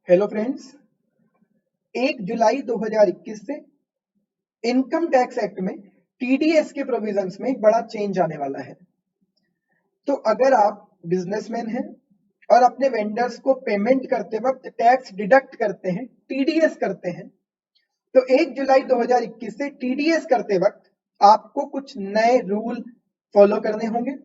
Hello friends, 1 जुलाई 2021 से income tax act में TDS के प्रोविजंस में एक बड़ा चेंज आने वाला है। तो अगर आप बिजनेसमैन हैं और अपने वेंडर्स को पेमेंट करते वक्त टैक्स डिडक्ट करते हैं, टीडीएस करते हैं, तो 1 जुलाई 2021 से टीडीएस करते वक्त आपको कुछ नए रूल फॉलो करने होंगे।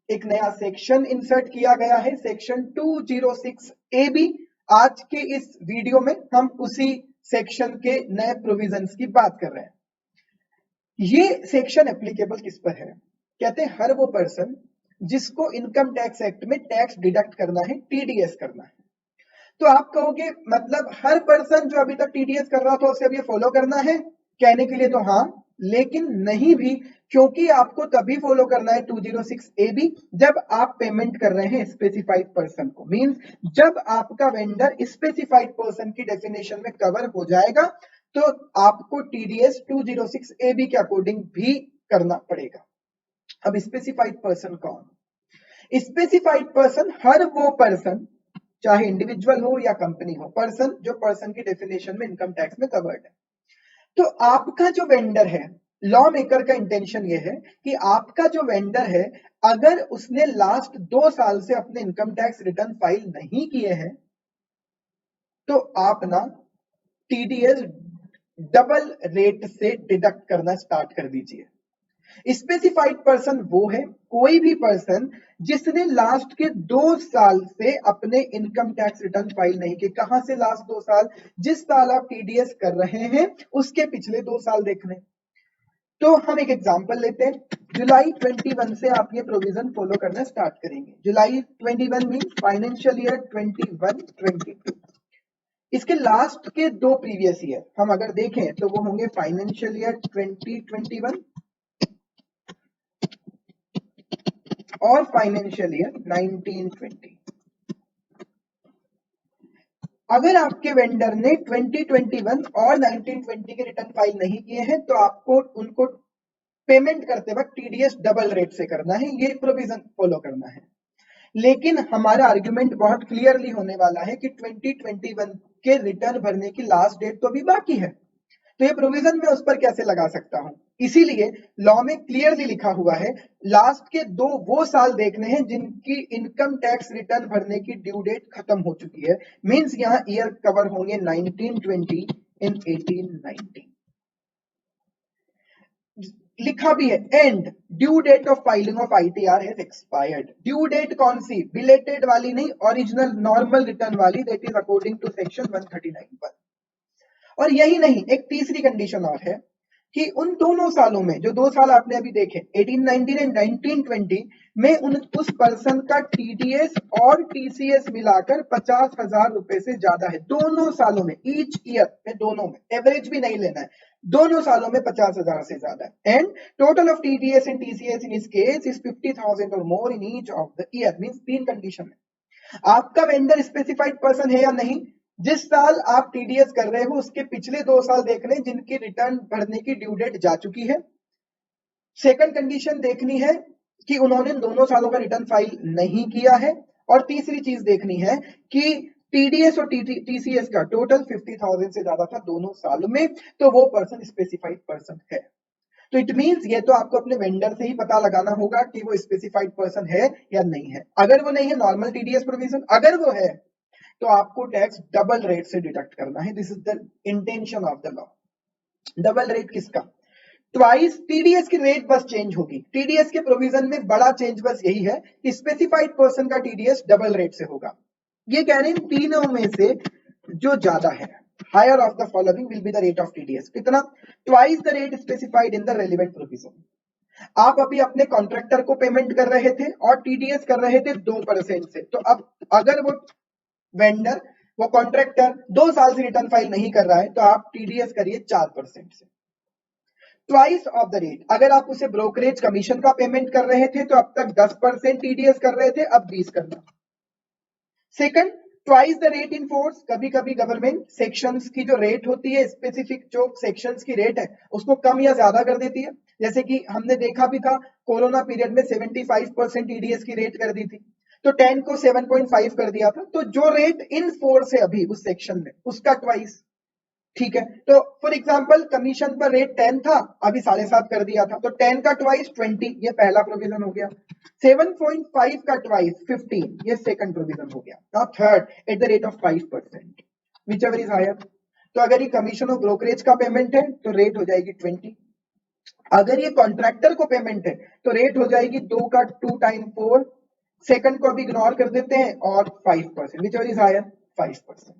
एक नया सेक्शन इंसर्ट किया गया है, सेक्शन 206 ए बी। आज के इस वीडियो में हम उसी सेक्शन के नए प्रोविजंस की बात कर रहे हैं। ये सेक्शन एप्लीकेबल किस पर है? कहते हैं हर वो पर्सन जिसको इनकम टैक्स एक्ट में टैक्स डिडक्ट करना है, टीडीएस करना है। तो आप कहोगे मतलब हर पर्सन जो अभी तक टीडीएस कर रहा था उसे अब ये फॉलो करना है? कहने के लिए तो हाँ, लेकिन नहीं भी, क्योंकि आपको तभी फॉलो करना है 206 ए बी जब आप पेमेंट कर रहे हैं स्पेसिफाइड पर्सन को। मींस जब आपका वेंडर स्पेसिफाइड पर्सन की डेफिनेशन में कवर हो जाएगा तो आपको टीडीएस 206 ए बी के अकॉर्डिंग भी करना पड़ेगा। अब स्पेसिफाइड पर्सन कौन? स्पेसिफाइड पर्सन हर वो पर्सन, चाहे इंडिविजुअल हो या कंपनी हो, पर्सन जो पर्सन की डेफिनेशन में इनकम टैक्स में कवर्ड है। तो आपका जो वेंडर है, लॉ मेकर का इंटेंशन ये है कि आपका जो वेंडर है, अगर उसने लास्ट 2 साल से अपने इनकम टैक्स रिटर्न फाइल नहीं किए हैं तो आप ना टीडीएस डबल रेट से डिडक्ट करना स्टार्ट कर दीजिए। स्पेसिफाइड पर्सन वो है कोई भी पर्सन जिसने लास्ट के 2 साल से अपने इनकम टैक्स रिटर्न फाइल नहीं किए। कहां से लास्ट 2 साल? जिस साल आप टीडीएस कर रहे हैं उसके पिछले 2 साल देखने। तो हम एक एग्जांपल लेते हैं। जुलाई 21 से आप ये प्रोविजन फॉलो करना स्टार्ट करेंगे। जुलाई 21 मीन फाइनेंशियल ईयर 21-22। इसके लास्ट के 2 प्रीवियस ईयर हम अगर देखें तो वो होंगे फाइनेंशियल ईयर 2021 और फाइनेंशियल ईयर 1920। अगर आपके वेंडर ने 2021 और 1920 के रिटर्न फाइल नहीं किए हैं तो आपको उनको पेमेंट करते वक्त टीडीएस डबल रेट से करना है, ये प्रोविजन फॉलो करना है। लेकिन हमारा आर्गुमेंट बहुत क्लियरली होने वाला है कि 2021 के रिटर्न भरने की लास्ट डेट तो अभी बाकी है, तो ये प्रोविजन मैं उस पर कैसे लगा सकता हूं? इसीलिए लॉ में क्लियरली लिखा हुआ है लास्ट के 2 वो साल देखने हैं जिनकी इनकम टैक्स रिटर्न भरने की ड्यू डेट खत्म हो चुकी है। मींस यहां ईयर कवर होंगे 1920 इन 1890। लिखा भी है and due date of filing of ITR has expired. Due date कौन सी? बिलेटेड वाली नहीं, ओरिजिनल नॉर्मल रिटर्न वाली, that is according to section 139(1). और यही नहीं, एक तीसरी कंडीशन और है कि उन दोनों सालों में जो 2 साल आपने अभी देखे 1819 एंड 1920 में उस पर्सन का टीडीएस और टीसीएस मिलाकर 50,000 रुपए से ज्यादा है। दोनों सालों में, ईच ईयर में, दोनों में, एवरेज भी नहीं लेना है, दोनों सालों में 50,000 से ज्यादा है। And total of TDS and TCS in इस केस इज 50,000 और more in each of the year. Means 3 condition है। आपका वेंडर स्पेसिफाइड पर्सन है या नहीं? जिस साल आप टीडीएस कर रहे हो उसके पिछले 2 साल देख लें जिनकी रिटर्न भरने की ड्यू डेट जा चुकी है। सेकंड कंडीशन देखनी है कि उन्होंने दोनों सालों का रिटर्न फाइल नहीं किया है। और तीसरी चीज देखनी है कि टीडीएस और टीसीएस का टोटल 50,000 से ज्यादा था दोनों सालों में, तो वो पर्सन स्पेसिफाइड पर्सन है। तो इट मींस ये तो आपको अपने वेंडर से ही पता लगाना होगा कि वो स्पेसिफाइड पर्सन है या नहीं है। अगर वो नहीं है, नॉर्मल टीडीएस प्रोविजन। अगर वो है तो आपको टैक्स डबल रेट से डिडक्ट करना है। This is the intention of the law. Double rate किसका? ट्वाइस टीडीएस की रेट बस चेंज होगी। टीडीएस के प्रोविजन में बड़ा चेंज बस यही है कि स्पेसिफाइड पर्सन का टीडीएस डबल रेट से होगा। ये कह रहे हैं तीनों में से जो ज्यादा है, higher of the following will be the rate of TDS. कितना? Twice the rate specified in the relevant provision. आप अभी अपने कॉन्ट्रैक्टर को पेमेंट कर रहे थे और टीडीएस कर रहे थे 2% से। तो अब अगर वो वेंडर, वो कॉन्ट्रैक्टर 2 साल से रिटर्न फाइल नहीं कर रहा है तो आप टीडीएस करिए 4% से। Twice of the rate. अगर आप उसे ब्रोकरेज कमीशन का पेमेंट कर रहे थे तो अब तक 10% टीडीएस कर रहे थे, अब 20 करना। Second, twice the rate in force. कभी कभी गवर्नमेंट सेक्शंस की जो रेट होती है, स्पेसिफिक जो सेक्शंस की रेट है उसको कम या ज्यादा कर देती है। जैसे कि हमने देखा भी था कोरोना पीरियड में 75% टीडीएस की रेट कर दी थी। तो 10 को 7.5 कर दिया था, तो जो रेट इन फोर्स है अभी उस सेक्शन में उसका ट्वाइस। ठीक है, तो फॉर एग्जांपल कमीशन पर रेट 10 था, अभी 7.5 कर दिया था, तो 10 का ट्वाइस 20, ये पहला प्रोविजन हो गया। 7.5 का ट्वाइस 15, ये सेकंड प्रोविजन हो गया। Now third, at the rate of 5%, whichever is higher. तो अगर ये कमीशन और ब्रोकरेज का पेमेंट है तो रेट हो जाएगी 20। अगर ये कॉन्ट्रैक्टर को पेमेंट है तो रेट हो जाएगी 2 का 2 टाइम 4, सेकंड को अभी इग्नोर कर देते हैं, और 5%, विच एवर इज हायर 5%।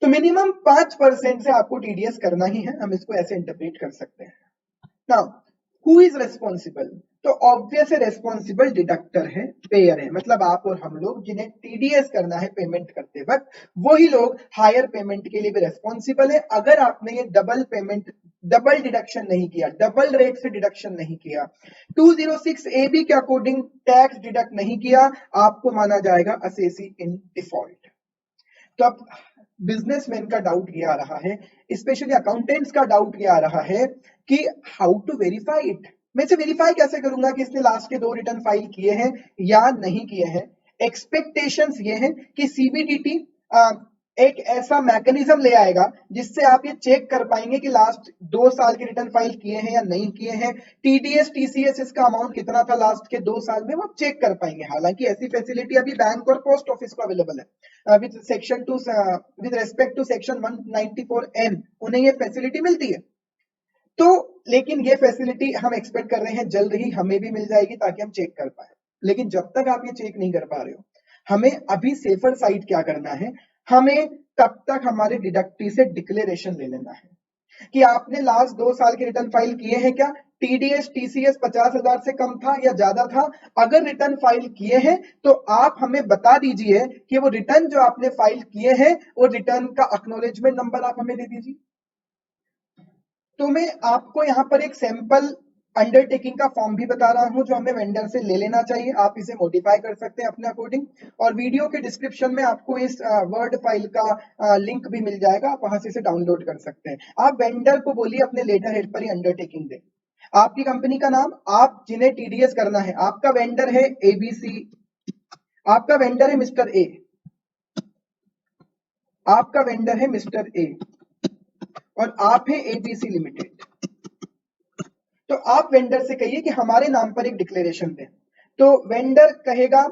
तो मिनिमम 5% से आपको टीडीएस करना ही है, हम इसको ऐसे इंटरप्रेट कर सकते हैं। नाउ हु इज रेस्पॉन्सिबल, तो ऑब्वियस है रेस्पॉन्सिबल डिडक्टर है, पेयर है, मतलब आप और हम लोग जिन्हें टीडीएस करना है पेमेंट करते वक्त, वही लोग हायर पेमेंट के लिए भी रेस्पॉन्सिबल है। अगर आपने ये डबल पेमेंट, डबल डिडक्शन नहीं किया, डबल रेट से डिडक्शन नहीं किया, 206 AB के अकॉर्डिंग टैक्स डिडक्ट नहीं किया, आपको माना जाएगा असेसी इन डिफॉल्ट। तो अब बिजनेसमैन का डाउट ये आ रहा है, स्पेशली अकाउंटेंट्स का डाउट ये आ रहा है कि हाउ टू वेरीफाई इट। मैं इसे वेरीफाई कैसे करूंगा कि इसने लास्ट के 2 रिटर्न फाइल किए हैं या नहीं किए हैं। एक्सपेक्टेशंस ये हैं कि सीबीडीटी एक ऐसा मैकेनिज्म ले आएगा जिससे आप ये चेक कर पाएंगे कि लास्ट 2 साल के रिटर्न फाइल किए हैं या नहीं किए हैं, टीडीएस टीसीएस इसका अमाउंट कितना था लास्ट के 2 साल में, वो आप चेक कर पाएंगे। हालांकि ऐसी फैसिलिटी अभी बैंक और पोस्ट ऑफिस को अवेलेबल है, with section 2 with respect to section 194N उन्हें ये फैसिलिटी मिलती है। तो लेकिन ये फैसिलिटी हम एक्सपेक्ट कर रहे हैं जल्द ही हमें भी मिल जाएगी ताकि हम चेक कर पाए। लेकिन जब तक आप ये चेक नहीं कर पा रहे हो, हमें अभी सेफर साइड क्या करना है, हमें तब तक हमारे डिडक्टी से डिक्लेरेशन ले लेना है कि आपने लास्ट 2 साल के रिटर्न फाइल किए हैं क्या, टीडीएस टीसीएस 50,000 से कम था या ज्यादा था। अगर रिटर्न फाइल किए हैं तो आप हमें बता दीजिए कि वो रिटर्न जो आपने फाइल किए हैं वो रिटर्न का एक्नॉलेजमेंट नंबर आप हमें दे दीजिए। तो मैं आपको यहाँ पर एक सैंपल अंडरटेकिंग का फॉर्म भी बता रहा हूं जो हमें वेंडर से ले लेना चाहिए। आप इसे मॉडिफाई कर सकते हैं अपने अकॉर्डिंग, और वीडियो के डिस्क्रिप्शन में आपको इस वर्ड फाइल का लिंक भी मिल जाएगा, आप वहां से इसे डाउनलोड कर सकते हैं। आप वेंडर को बोलिए अपने लेटर हेड पर ही अंडरटेकिंग दे, आपकी कंपनी का नाम, आप जिन्हें टीडीएस करना है, आपका वेंडर है एबीसी, आपका वेंडर है मिस्टर ए, आपका वेंडर है मिस्टर ए, और आप है एबीसी लिमिटेड। तो आप वेंडर से कहिए कि हमारे नाम पर एक डिक्लेरेशन दें। तो वेंडर कहेगा,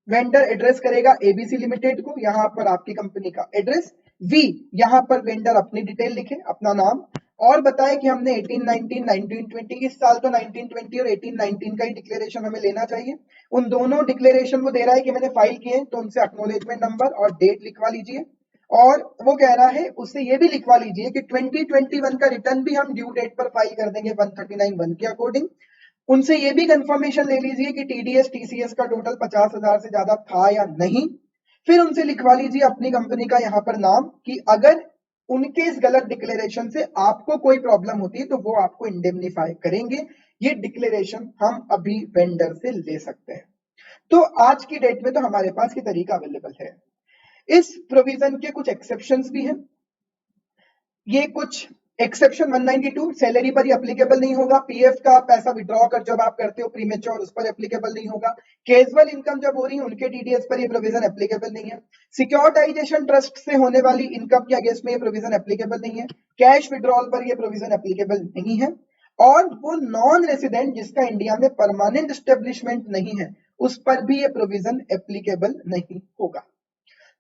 वेंडर एड्रेस करेगा एबीसी लिमिटेड को, यहाँ पर आपकी कंपनी का एड्रेस, वी यहाँ पर वेंडर अपनी डिटेल लिखे, अपना नाम, और बताए कि हमने 1819 1920, इस साल तो 1920 और 1819 का ही डिक्लेरेशन हमें लेना चाहिए। उन दोनों डिक्लेरेशन वो दे रहा है कि मैंने फाइल किए, तो उनसे एक्नॉलेजमेंट नंबर और डेट लिखवा लीजिए। और वो कह रहा है उससे ये भी लिखवा लीजिए कि 2021 का रिटर्न भी हम ड्यू डेट पर फाइल कर देंगे 139(1) के अकॉर्डिंग। उनसे ये भी कंफर्मेशन ले लीजिए कि टीडीएस टीसीएस का टोटल 50,000 से ज्यादा था या नहीं। फिर उनसे लिखवा लीजिए अपनी कंपनी का यहाँ पर नाम, कि अगर उनके इस गलत डिक्लेरेशन से आपको कोई प्रॉब्लम होती है तो वो आपको इंडेमनीफाई करेंगे। ये डिक्लेरेशन हम अभी वेंडर से ले सकते हैं। तो आज की डेट में तो हमारे पास ये तरीका अवेलेबल है। इस प्रोविजन के कुछ एक्सेप्शंस भी हैं। ये कुछ एक्सेप्शन 192 सैलरी पर ही एप्लीकेबल नहीं होगा, पीएफ का पैसा विड्रॉ कर जब आप करते हो प्रीमेच्योर, उस पर एप्लीकेबल नहीं होगा, कैजुअल इनकम जब हो रही है उनके टीडीएस पर ये प्रोविजन एप्लीकेबल नहीं है, सिक्योरिटाइजेशन ट्रस्ट से होने वाली इनकम के अगेंस्ट में ये प्रोविजन एप्लीकेबल नहीं है, कैश विड्रॉल पर ये प्रोविजन एप्लीकेबल नहीं है, और वो नॉन रेसिडेंट जिसका इंडिया में परमानेंट एस्टेब्लिशमेंट नहीं है उस पर भी ये प्रोविजन एप्लीकेबल नहीं होगा।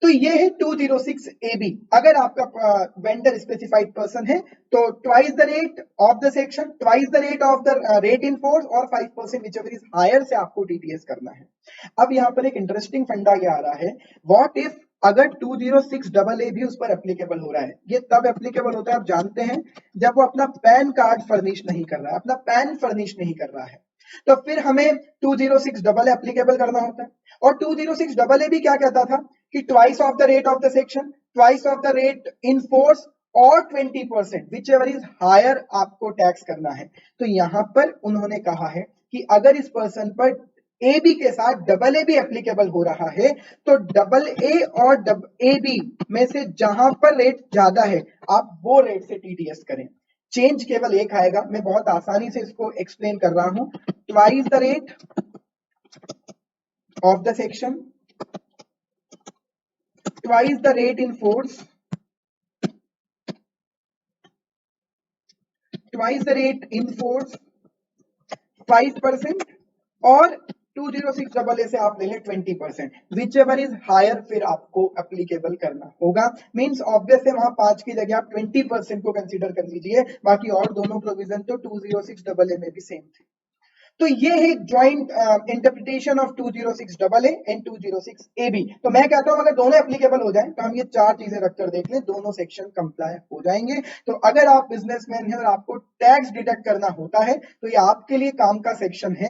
तो ये है 206 AB। अगर आपका वेंडर स्पेसिफाइड पर्सन है तो twice the rate of the section, twice the rate of the rate in force, और 5% विचएवर इज हायर से आपको टीडीएस करना है। अब यहाँ पर एक इंटरेस्टिंग फंडा ये आ रहा है, व्हाट इफ अगर 206 AA भी उस पर एप्लीकेबल हो रहा है। ये तब एप्लीकेबल होता है, आप जानते हैं, जब वो अपना पैन कार्ड फर्निश नहीं कर रहा है, अपना पैन फर्निश नहीं कर रहा है, तो फिर हमें 206 AA एप्लीकेबल करना होता है। और 206 AA भी क्या कहता था कि twice of the rate of the section, twice of the rate in force, और 20% विच एवर इज हायर आपको टैक्स करना है। तो यहां पर उन्होंने कहा है कि अगर इस पर्सन पर ए बी के साथ AA भी एप्लीकेबल हो रहा है तो AA और AB में से जहां पर रेट ज्यादा है आप वो रेट से टीडीएस करें। चेंज केवल एक आएगा, मैं बहुत आसानी से इसको एक्सप्लेन कर रहा हूं। Twice the rate of the section, twice the rate in force, twice the rate in force 5% और 206AA से आप ले लें 20%, विच एवर इज हायर फिर आपको एप्लीकेबल करना होगा। मींस ऑब्वियस है वहां 5 की जगह आप 20% को कंसीडर कर लीजिए, बाकी और दोनों प्रोविजन तो 206AA में भी सेम थे। तो ये है joint interpretation of 206AA and 206AB। तो मैं कहता हूं अगर दोनों एप्लीकेबल हो जाएं तो हम ये चार चीजें रखकर देख लें, दोनों सेक्शन कंप्लाई हो जाएंगे। तो अगर आप बिजनेसमैन हैं और आपको टैक्स डिडक्ट करना होता है तो ये आपके लिए काम का सेक्शन है।